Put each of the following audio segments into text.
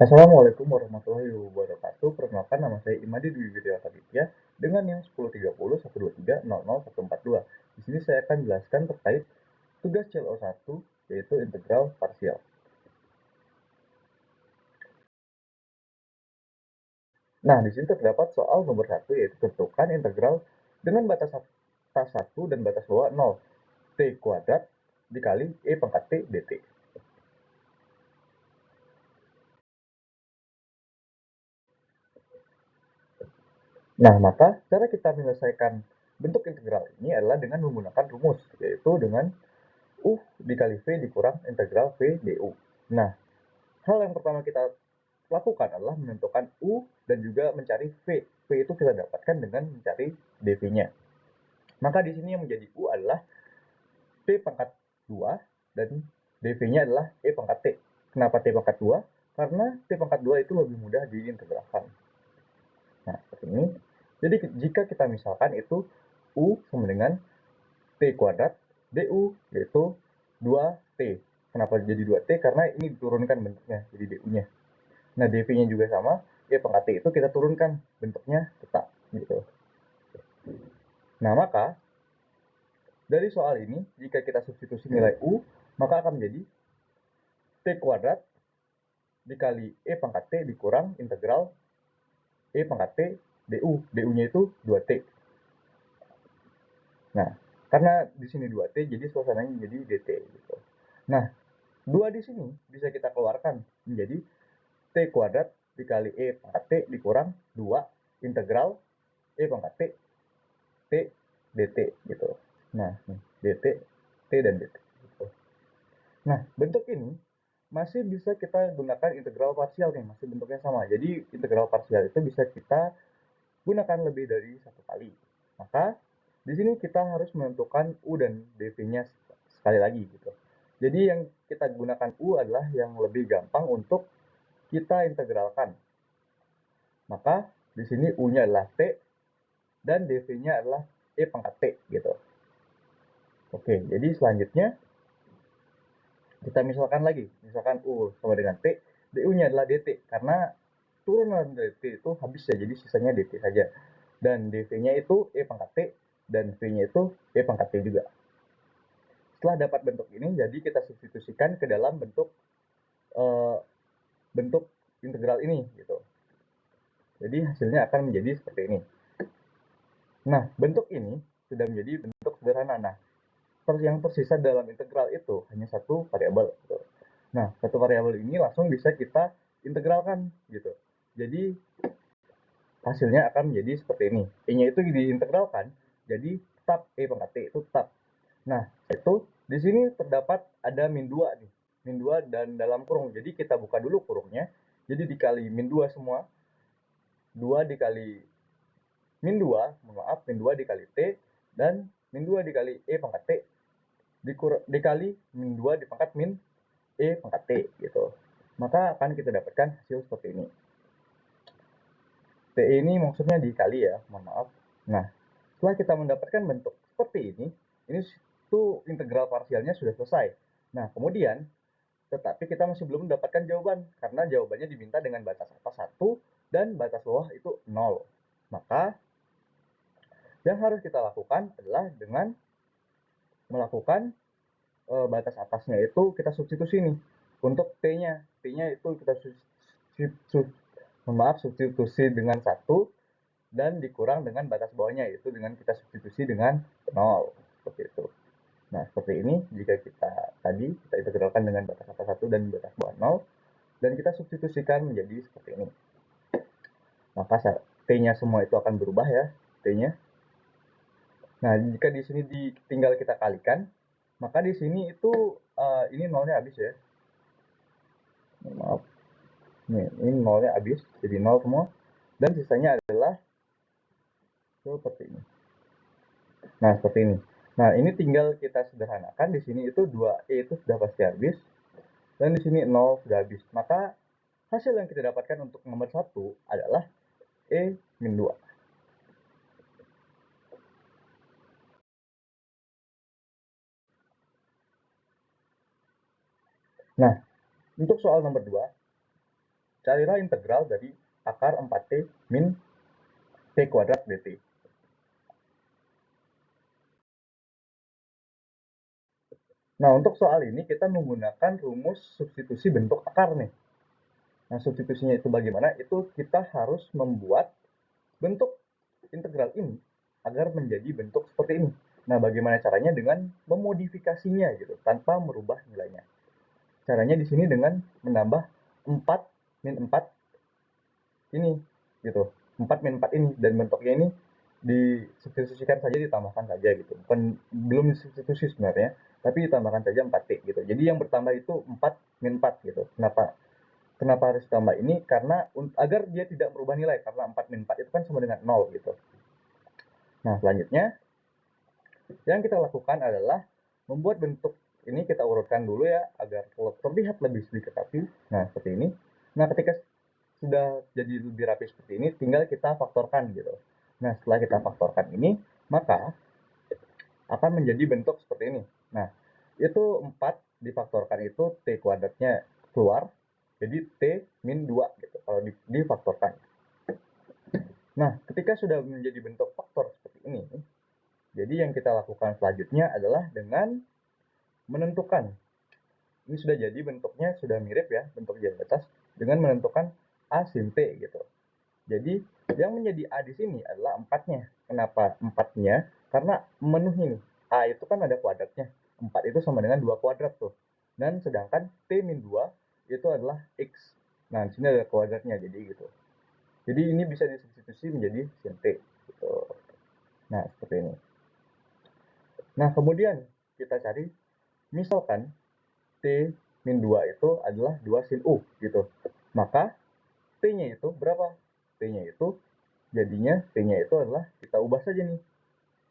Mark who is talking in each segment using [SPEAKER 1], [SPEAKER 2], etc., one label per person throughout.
[SPEAKER 1] Assalamualaikum warahmatullahi wabarakatuh. Perkenalkan, nama saya Imadi Dwi Widya Aditya dengan NIM 1030 123 00 142. Di sini saya akan jelaskan terkait tugas CLO1 yaitu integral parsial. Nah, di sini terdapat soal nomor 1 yaitu tentukan integral dengan batas atas 1 dan batas bawah 0 t kuadrat dikali e pangkat t dt. Nah, maka cara kita menyelesaikan bentuk integral ini adalah dengan menggunakan rumus, yaitu dengan U dikali V dikurang integral V du. Nah, hal yang pertama kita lakukan adalah menentukan U dan juga mencari V. V itu kita dapatkan dengan mencari dv-nya. Maka di sini yang menjadi U adalah P pangkat 2 dan dv-nya adalah E pangkat T. Kenapa T pangkat 2? Karena T pangkat 2 itu lebih mudah diintegralkan. Nah, seperti ini. Jadi jika kita misalkan itu U sama dengan T kuadrat du yaitu 2T. Kenapa jadi 2T? Karena ini diturunkan bentuknya, jadi du-nya. Nah, dv-nya juga sama, E pangkat T itu kita turunkan bentuknya tetap gitu. Nah, maka dari soal ini, jika kita substitusi nilai U, maka akan menjadi T kuadrat dikali E pangkat T dikurang integral E pangkat T du. Du-nya itu 2T. Nah, karena di sini 2T, jadi suasananya jadi dt gitu. Nah, 2 di sini bisa kita keluarkan menjadi T kuadrat dikali E pangkat T dikurang 2 integral E pangkat T T dt gitu. Nah, dt, T dan dt gitu. Nah, bentuk ini masih bisa kita gunakan integral parsial nih, masih bentuknya sama. Jadi integral parsial itu bisa kita gunakan lebih dari satu kali. Maka di sini kita harus menentukan U dan dv-nya sekali lagi gitu. Jadi yang kita gunakan U adalah yang lebih gampang untuk kita integralkan. Maka di sini U-nya adalah T dan dv-nya adalah E pangkat T gitu. Oke, jadi selanjutnya kita misalkan lagi, misalkan U sama dengan T, du-nya adalah dt karena turunan dt itu habis ya, jadi sisanya dt saja. Dan dv-nya itu E pangkat T dan v-nya itu E pangkat T juga. Setelah dapat bentuk ini, jadi kita substitusikan ke dalam bentuk bentuk integral ini gitu. Jadi hasilnya akan menjadi seperti ini. Nah, bentuk ini sudah menjadi bentuk sederhana. Nah, yang tersisa dalam integral itu hanya satu variabel. Gitu. Nah, satu variabel ini langsung bisa kita integralkan gitu. Jadi hasilnya akan menjadi seperti ini. E-nya itu diintegralkan, jadi tetap E pangkat T itu tetap. Nah, itu di sini terdapat ada min 2 nih. Min 2 dan dalam kurung. Jadi kita buka dulu kurungnya. Jadi dikali min 2 semua. 2 dikali min 2, maaf, min 2 dikali T dan min 2 dikali E pangkat T dikali min 2 dipangkat min E pangkat T gitu. Maka akan kita dapatkan hasil seperti ini. T ini maksudnya dikali ya, mohon maaf. Nah, setelah kita mendapatkan bentuk seperti ini itu integral parsialnya sudah selesai. Nah, kemudian tetapi kita masih belum mendapatkan jawaban karena jawabannya diminta dengan batas atas 1 dan batas bawah itu 0. Maka yang harus kita lakukan adalah dengan melakukan batas atasnya itu kita substitusi nih untuk T-nya. T-nya itu kita substitusi dengan 1 dan dikurang dengan batas bawahnya, yaitu dengan kita substitusi dengan 0. Seperti itu. Nah, seperti ini jika kita kita integralkan dengan batas atas 1 dan batas bawah 0, dan kita substitusikan menjadi seperti ini. Maka T-nya semua itu akan berubah ya, T-nya. Nah, jika di sini tinggal kita kalikan, maka di sini itu ini nolnya habis ya. Maaf. Ini nolnya habis, jadi 0 semua. Dan sisanya adalah seperti ini. Nah, seperti ini. Nah, ini tinggal kita sederhanakan. Di sini itu 2E itu sudah pasti habis. Dan di sini 0 sudah habis. Maka hasil yang kita dapatkan untuk nomor 1 adalah E-2. Nah, untuk soal nomor 2, carilah integral dari akar 4T min T kuadrat dt. Nah, untuk soal ini kita menggunakan rumus substitusi bentuk akar nih. Nah, substitusinya itu bagaimana? Itu kita harus membuat bentuk integral ini agar menjadi bentuk seperti ini. Nah, bagaimana caranya? Dengan memodifikasinya gitu, tanpa merubah nilainya. Caranya di sini dengan menambah 4 min 4 ini gitu. 4 min 4 ini, dan bentuknya ini disubstitusikan saja, ditambahkan saja gitu. Belum disubstitusi sebenarnya, tapi ditambahkan saja 4T gitu. Jadi yang bertambah itu 4 min 4 gitu. Kenapa harus ditambah ini? Karena agar dia tidak berubah nilai, karena 4 min 4 itu kan sama dengan 0 gitu. Nah, selanjutnya yang kita lakukan adalah membuat bentuk ini, kita urutkan dulu ya agar terlihat lebih sedikit rapi. Nah, seperti ini. Nah, ketika sudah jadi lebih rapi seperti ini, tinggal kita faktorkan gitu. Nah, setelah kita faktorkan ini, maka akan menjadi bentuk seperti ini. Nah, itu 4 difaktorkan itu T kuadratnya keluar, jadi T min 2 gitu kalau difaktorkan. Nah, ketika sudah menjadi bentuk faktor seperti ini, jadi yang kita lakukan selanjutnya adalah dengan menentukan. Ini sudah jadi bentuknya, sudah mirip ya bentuk di atas, dengan menentukan A sin T gitu. Jadi yang menjadi A di sini adalah 4-nya. Kenapa 4-nya? Karena memenuhi nih. A itu kan ada kuadratnya. 4 itu sama dengan 2 kuadrat tuh. Dan sedangkan T min 2 itu adalah X. Nah, di sini ada kuadratnya, jadi gitu. Jadi ini bisa disubstitusi menjadi sin T gitu. Nah, seperti ini. Nah, kemudian kita cari, misalkan T min 2 itu adalah 2 sin U gitu. Maka T-nya itu berapa? T-nya itu jadinya T-nya itu adalah, kita ubah saja nih.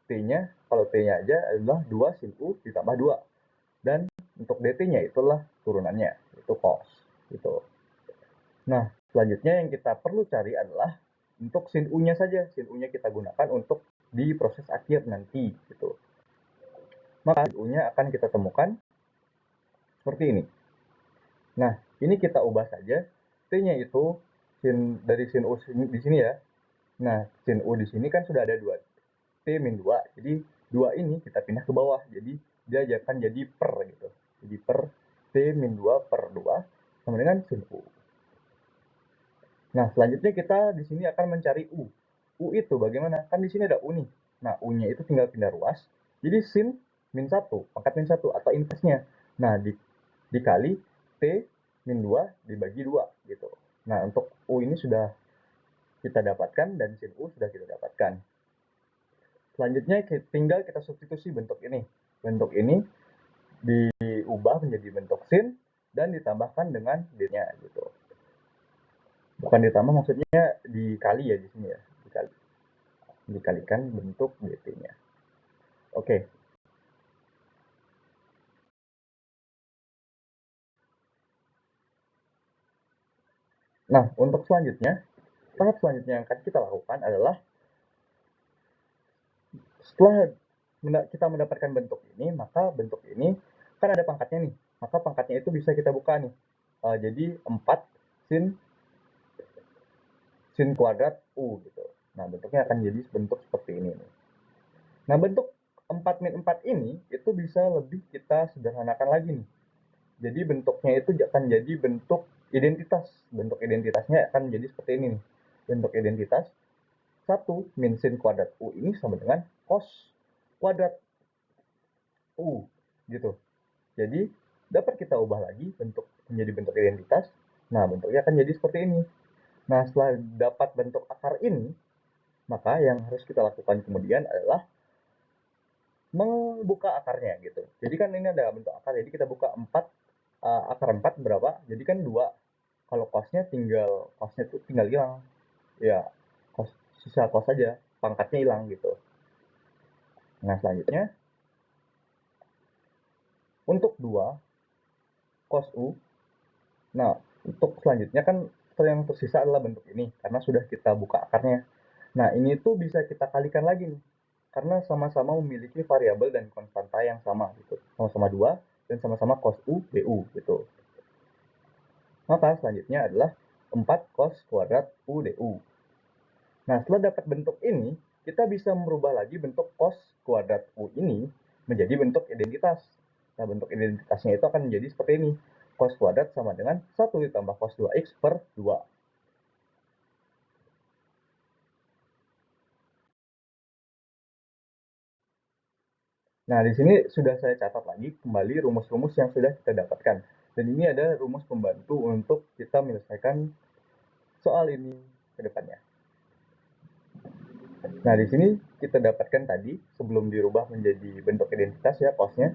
[SPEAKER 1] T-nya, kalau T-nya aja adalah 2 sin U ditambah 2. Dan untuk dt-nya itulah turunannya, itu cos gitu. Nah, selanjutnya yang kita perlu cari adalah untuk sin U-nya saja. Sin U-nya kita gunakan untuk di proses akhir nanti gitu. Maka sin U-nya akan kita temukan seperti ini. Nah, ini kita ubah saja. T-nya itu dari sin U di sini ya. Nah, sin U di sini kan sudah ada 2. T min 2. Jadi 2 ini kita pindah ke bawah. Jadi dia akan jadi per gitu. Jadi per T min 2 per 2 sama dengan sin U. Nah, selanjutnya kita di sini akan mencari U. U itu bagaimana? Kan di sini ada U nih. Nah, U-nya itu tinggal pindah ruas. Jadi sin min 1, pangkat min 1 atau inversnya. Nah, dikali T min 2 dibagi 2 gitu. Nah, untuk U ini sudah kita dapatkan dan sin U sudah kita dapatkan. Selanjutnya tinggal kita substitusi bentuk ini. Bentuk ini diubah menjadi bentuk sin dan ditambahkan dengan d-nya gitu. Bukan ditambah, maksudnya dikali ya di sini ya, dikalikan bentuk dt-nya. Oke. Nah, untuk selanjutnya, tahap selanjutnya yang akan kita lakukan adalah setelah kita mendapatkan bentuk ini, maka bentuk ini kan ada pangkatnya nih. Maka pangkatnya itu bisa kita buka nih. Jadi 4 sin kuadrat U gitu. Nah, bentuknya akan jadi bentuk seperti ini nih. Nah, bentuk 4 min 4 ini itu bisa lebih kita sederhanakan lagi nih. Jadi bentuknya itu akan jadi bentuk identitas. Bentuk identitasnya akan jadi seperti ini nih. Bentuk identitas 1 min sin kuadrat U ini sama dengan cos kuadrat U gitu. Jadi dapat kita ubah lagi bentuk menjadi bentuk identitas. Nah, bentuknya akan jadi seperti ini. Nah, setelah dapat bentuk akar ini, maka yang harus kita lakukan kemudian adalah membuka akarnya gitu. Jadi kan ini ada bentuk akar, jadi kita buka 4, akar 4 berapa? Jadi kan 2. Kalau cosnya itu tinggal hilang. Ya, sisa cos saja, pangkatnya hilang gitu. Nah, selanjutnya untuk 2 cos U. Nah, untuk selanjutnya kan yang tersisa adalah bentuk ini karena sudah kita buka akarnya. Nah, ini tuh bisa kita kalikan lagi nih. Karena sama-sama memiliki variabel dan konstanta yang sama gitu. Sama-sama 2 dan sama-sama cos U BU gitu. Maka selanjutnya adalah 4 cos kuadrat U DU. Nah, setelah dapat bentuk ini, kita bisa merubah lagi bentuk cos kuadrat U ini menjadi bentuk identitas. Nah, bentuk identitasnya itu akan menjadi seperti ini. Cos kuadrat sama dengan 1 ditambah cos 2x per 2. Nah, di sini sudah saya catat lagi kembali rumus-rumus yang sudah kita dapatkan. Dan ini ada rumus pembantu untuk kita menyelesaikan soal ini ke depannya. Nah, di sini kita dapatkan tadi sebelum dirubah menjadi bentuk identitas ya cosnya.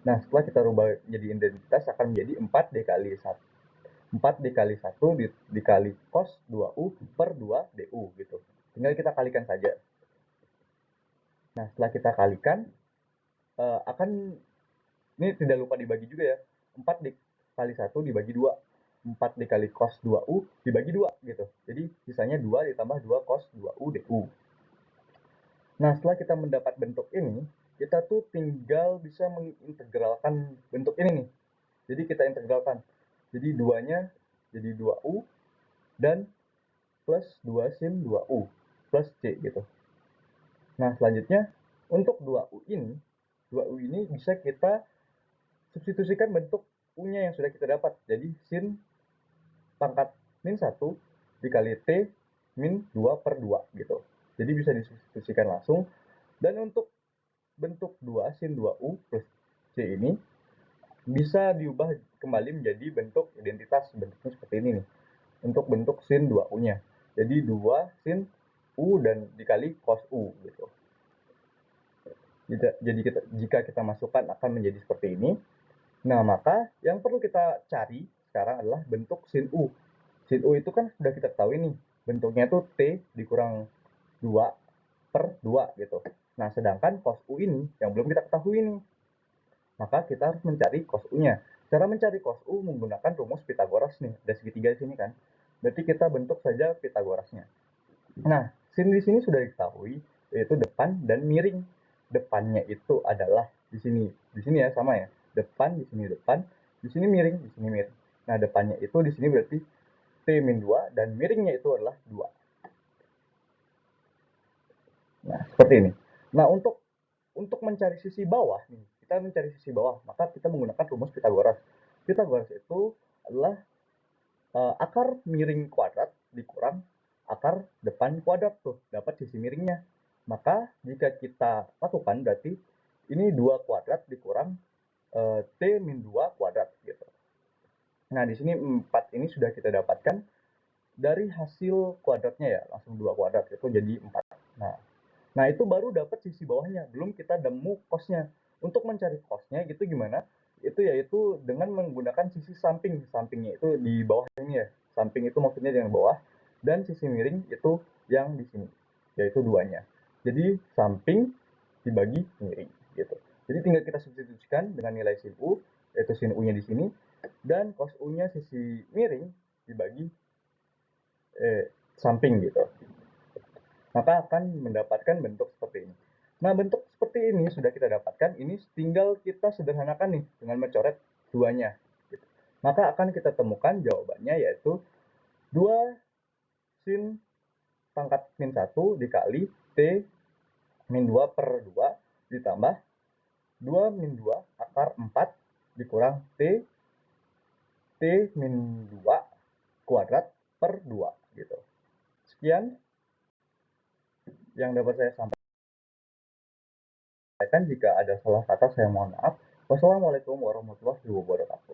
[SPEAKER 1] Nah, setelah kita rubah jadi identitas akan menjadi 4 dikali 1. 4 dikali 1 dikali cos 2U per 2 DU gitu. Tinggal kita kalikan saja. Nah, setelah kita kalikan, akan, ini tidak lupa dibagi juga ya. 4 dikali 1 dibagi 2. 4 dikali cos 2U dibagi 2 gitu. Jadi sisanya 2 ditambah 2 cos 2U DU. Nah, setelah kita mendapat bentuk ini, kita tuh tinggal bisa mengintegralkan bentuk ini nih. Jadi kita integralkan. Jadi 2-nya jadi 2U dan plus 2 sin 2U plus C gitu. Nah, selanjutnya untuk 2U ini bisa kita substitusikan bentuk U-nya yang sudah kita dapat. Jadi sin pangkat min 1 dikali T min 2 per 2 gitu. Jadi bisa disubstitusikan langsung. Dan untuk bentuk 2 sin 2U plus C ini bisa diubah kembali menjadi bentuk identitas. Bentuknya seperti ini nih. Untuk bentuk sin 2U-nya. Jadi 2 sin U dan dikali cos U gitu. Jadi jika kita masukkan akan menjadi seperti ini. Nah, maka yang perlu kita cari sekarang adalah bentuk sin U. Sin U itu kan sudah kita ketahui nih. Bentuknya itu T dikurang 2 per 2 gitu. Nah, sedangkan cos U ini yang belum kita ketahui nih. Maka kita harus mencari cos U-nya. Cara mencari cos U menggunakan rumus Pitagoras nih. Ada segitiga di sini kan. Berarti kita bentuk saja Pitagorasnya. Nah, sin di sini sudah diketahui yaitu depan dan miring. Depannya itu adalah di sini. Di sini ya sama ya. Depan, di sini depan, di sini miring, di sini miring. Nah, depannya itu di sini berarti T-2 dan miringnya itu adalah 2. Nah, seperti ini. Nah, untuk mencari sisi bawah nih, kita mencari sisi bawah, maka kita menggunakan rumus Pitagoras. Pitagoras itu adalah akar miring kuadrat dikurang akar depan kuadrat tuh, dapat sisi miringnya. Maka jika kita lakukan berarti ini 2 kuadrat dikurang T min 2 kuadrat gitu. Nah, di sini 4 ini sudah kita dapatkan dari hasil kuadratnya ya, langsung 2 kuadrat itu jadi 4. Nah, itu baru dapat sisi bawahnya, belum kita nemu cosnya. Untuk mencari cosnya gitu gimana? Itu yaitu dengan menggunakan sisi samping. Sampingnya itu di bawah ini ya. Samping itu maksudnya yang bawah dan sisi miring itu yang di sini, yaitu 2-nya. Jadi samping dibagi miring gitu. Jadi tinggal kita substitusikan dengan nilai sin U, yaitu sin U-nya di sini dan cos U-nya sisi miring dibagi samping gitu. Maka akan mendapatkan bentuk seperti ini. Nah, bentuk seperti ini sudah kita dapatkan, ini tinggal kita sederhanakan nih dengan mencoret 2-nya. Gitu. Maka akan kita temukan jawabannya yaitu 2 sin pangkat min 1 dikali T min 2 per 2 ditambah 2 min 2 akar 4 dikurang T min 2 kuadrat per 2 gitu. Sekian yang dapat saya sampaikan. Jika ada salah kata saya mohon maaf. Wassalamualaikum warahmatullahi wabarakatuh.